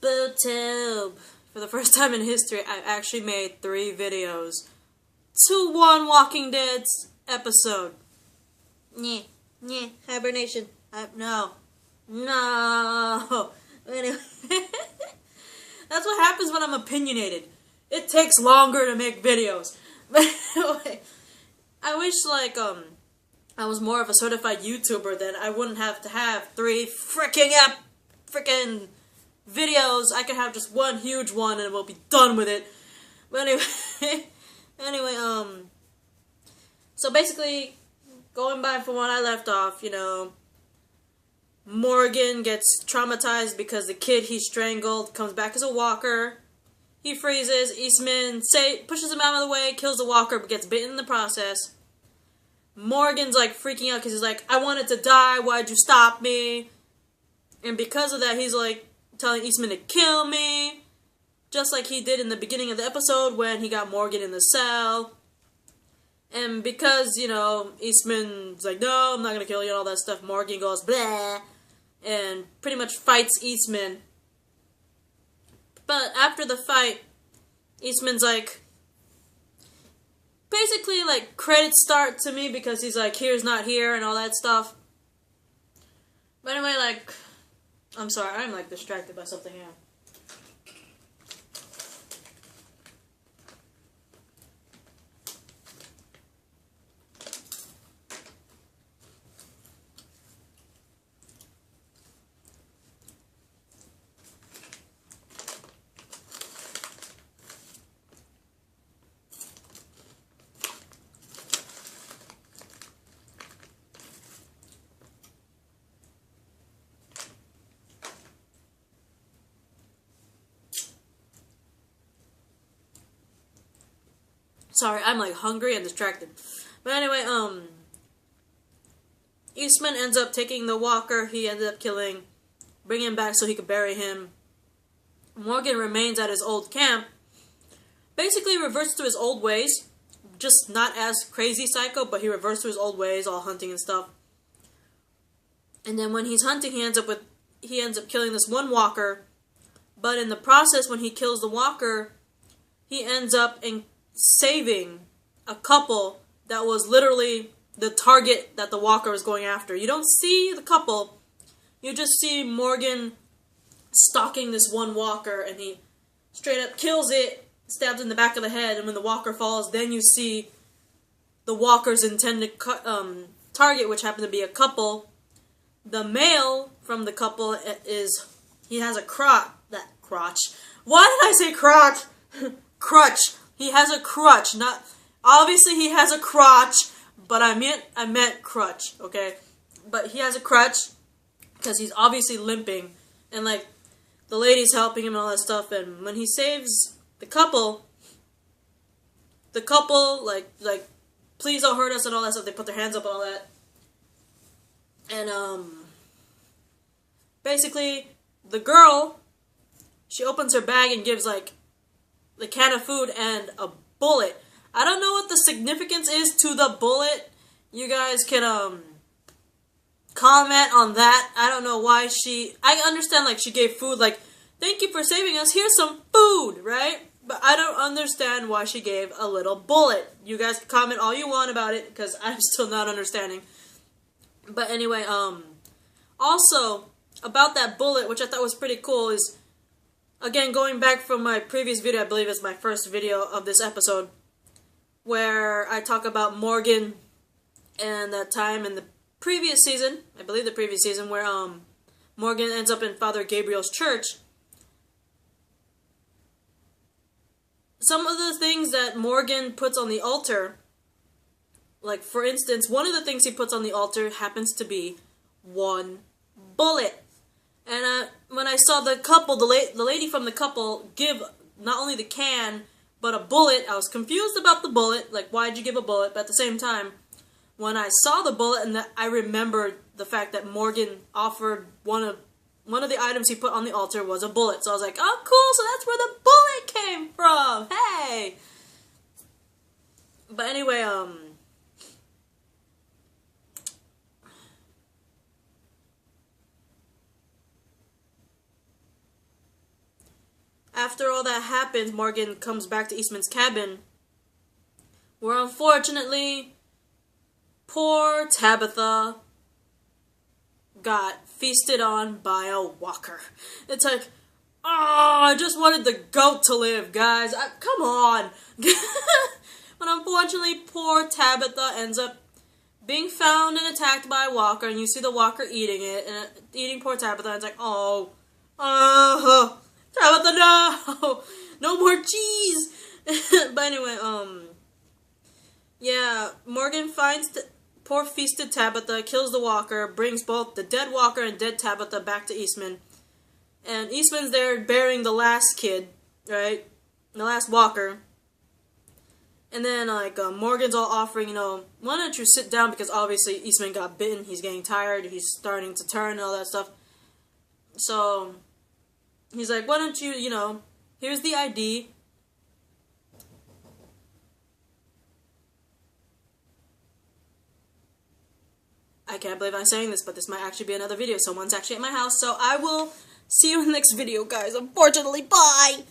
BooTube. For the first time in history, I actually made 3 videos to one Walking Dead episode. Hibernation. No. Anyway, that's what happens when I'm opinionated. It takes longer to make videos. But anyway, I wish I was more of a certified YouTuber, then I wouldn't have to have 3 freaking videos. I could have just one huge one and we'll be done with it. But anyway, so basically, going back from when I left off, Morgan gets traumatized because the kid he strangled comes back as a walker. He freezes. Eastman pushes him out of the way, kills the walker, but gets bitten in the process. Morgan's freaking out because he's like, I wanted to die, why'd you stop me? And because of that, he's telling Eastman to kill me, just like he did in the beginning of the episode when he got Morgan in the cell. And because, Eastman's like, no, I'm not gonna kill you and all that stuff, Morgan goes, blah, and pretty much fights Eastman. But after the fight, Eastman's basically credits start to me because he's here's not here and all that stuff. But anyway, I'm sorry, I'm distracted by something here. Sorry, I'm hungry and distracted. But anyway, Eastman ends up taking the walker he ended up killing, bringing him back so he could bury him. Morgan remains at his old camp, basically reverts to his old ways, just not as crazy psycho, but he reverts to his old ways, all hunting and stuff. And then when he's hunting, he ends up killing this one walker, but in the process, when he kills the walker, he ends up saving a couple that was literally the target that the walker was going after. You don't see the couple, you just see Morgan stalking this one walker, and he straight up kills it, stabs in the back of the head, and when the walker falls, then you see the walker's intended target, which happened to be a couple. The male from the couple he has a crotch. Why did I say crotch? Crutch. He has a crutch. Obviously he has a crotch, but I meant crutch, okay? But he has a crutch because he's obviously limping, and the lady's helping him and all that stuff. And when he saves the couple, please don't hurt us and all that stuff. They put their hands up and all that. And basically the girl, she opens her bag and gives the can of food and a bullet. I don't know what the significance is to the bullet. You guys can comment on that. I don't know why I understand she gave food, thank you for saving us, here's some food, right? But I don't understand why she gave a little bullet. You guys can comment all you want about it because I'm still not understanding. But anyway, also about that bullet, which I thought was pretty cool, is again, going back from my previous video, I believe it's my first video of this episode, where I talk about Morgan and that time in the previous season, I believe the previous season, where Morgan ends up in Father Gabriel's church. Some of the things that Morgan puts on the altar, for instance, one of the things he puts on the altar happens to be one bullet. And when I saw the couple, the lady from the couple give not only the can, but a bullet, I was confused about the bullet. Why'd you give a bullet? But at the same time, when I saw the bullet, and I remembered the fact that Morgan offered one of the items he put on the altar was a bullet. So I was like, oh, cool, so that's where the bullet came from. Hey! But anyway, after all that happens, Morgan comes back to Eastman's cabin, where unfortunately, poor Tabitha got feasted on by a walker. It's like, oh, I just wanted the goat to live, guys. Come on. But unfortunately, poor Tabitha ends up being found and attacked by a walker, and you see the walker eating it, and eating poor Tabitha, and it's like, oh, Tabitha, no! No more cheese! But anyway, yeah, Morgan finds the poor feasted Tabitha, kills the walker, brings both the dead walker and dead Tabitha back to Eastman. And Eastman's there burying the last kid, right? The last walker. And then, like, Morgan's all offering, why don't you sit down? Because obviously Eastman got bitten. He's getting tired. He's starting to turn and all that stuff. So, he's like, why don't you, here's the ID. I can't believe I'm saying this, but this might actually be another video. Someone's actually at my house. So, I will see you in the next video, guys. Unfortunately, bye!